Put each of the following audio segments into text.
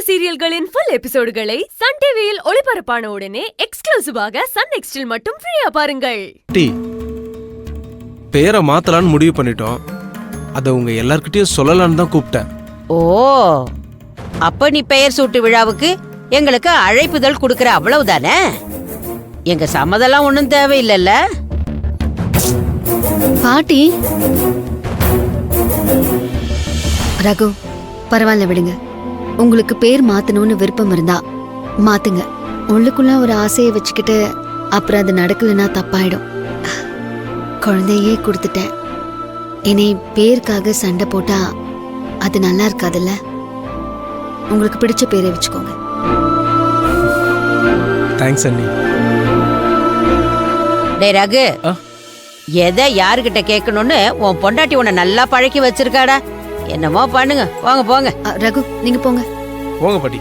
சீரியல்களின் full எபிசோடுகளை Sun டிவியில் ஒளிபரப்பான உடனே எக்ஸ்க்ளூசிவாக சன் நெக்ஸ்டில் மட்டும் ஃப்ரீயா பாருங்கள். பேரை மாத்தலான்னு முடிவு பண்ணிட்டோம். அத உங்க எல்லார்கிட்டயும் சொல்லலான்னு தான் கூப்பிட்டேன். ஓ, அப்ப நீ பெயர் சூட்டு விழாவுக்கு எங்களுக்கு அழைப்புதல் கொடுக்கற அவ்வளவுதானே? எங்க சம்மதெல்லாம் ஒண்ணும் தேவையில்லைல்ல பாட்டி. ரகு, பரவாயில்ல விடுங்க. உங்களுக்கு பேர் மாத்தணும்னு விருப்பம் இருந்தா மாத்துங்க. உள்ளுக்குள்ள ஒரு ஆசையை வச்சுக்கிட்டு அப்புறம் அது நடக்கலன்னா தப்பாயிடும். குழந்தையே கொடுத்துட்டேன். இனி பேருக்காக சண்டை போட்டா அது நல்லா இருக்காதுல்ல. உங்களுக்கு பிடிச்ச பேரை வச்சுக்கோங்க. தேங்க்ஸ் அண்ணி. டே ரகு, எதை யாருகிட்ட கேட்கணும்னு உன் பொண்டாட்டி உன்னை நல்லா பழக்கி வச்சிருக்காடா. என்னமோ பண்ணுங்க, வாங்க போங்க. ரகு, நீங்க போங்க. போங்க பாட்டி.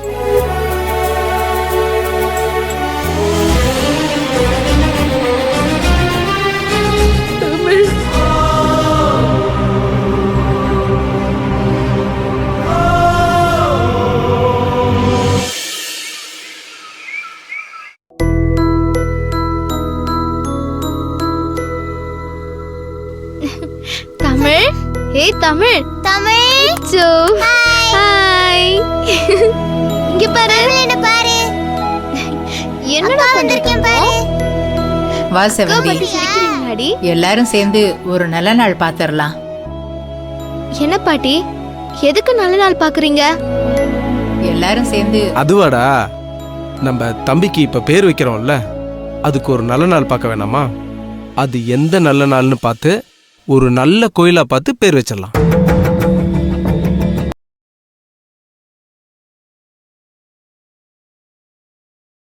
தமிழ், ஏய் தமிழ், தமிழ் சோ ஹாய். இங்க பாரு, என்ன பாரு, என்னடா வந்திருக்கேன் பாரு. வா செவந்தி, எல்லாரும் சேர்ந்து ஒரு நல்ல நாள் பாத்துறலாம். என்ன பாட்டி, எதுக்கு நல்ல நாள் பாக்குறீங்க? எல்லாரும் சேர்ந்து அதுவாடா, நம்ம தம்பிக்கு இப்ப பேர் வைக்கிறோம்ல, அதுக்கு ஒரு நல்ல நாள் பார்க்க வேணாமா? அது எந்த நல்ல நாள்னு பார்த்து ஒரு நல்ல கோயிலா பார்த்து பேர் வச்சிடலாம்.